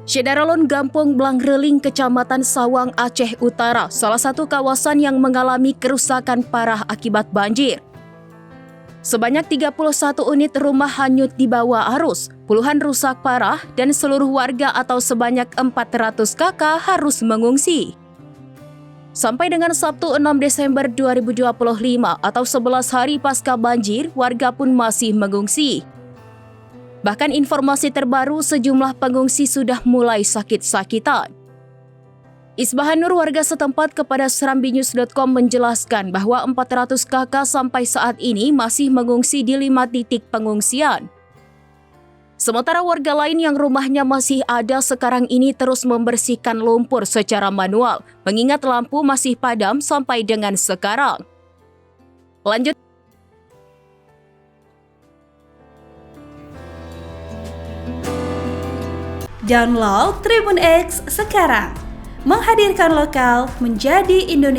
Syedaralun Gampong Blangreling, Kecamatan Sawang, Aceh Utara, salah satu kawasan yang mengalami kerusakan parah akibat banjir. Sebanyak 31 unit rumah hanyut di bawah arus, puluhan rusak parah, dan seluruh warga atau sebanyak 400 kakak harus mengungsi. Sampai dengan Sabtu 6 Desember 2025 atau 11 hari pasca banjir, warga pun masih mengungsi. Bahkan informasi terbaru, sejumlah pengungsi sudah mulai sakit-sakitan. Isbahan Nur, warga setempat, kepada serambinews.com menjelaskan bahwa 400 kakak sampai saat ini masih mengungsi di 5 titik pengungsian. Sementara warga lain yang rumahnya masih ada sekarang ini terus membersihkan lumpur secara manual, mengingat lampu masih padam sampai dengan sekarang. Lanjut. Download Tribun X sekarang, menghadirkan lokal menjadi Indonesia.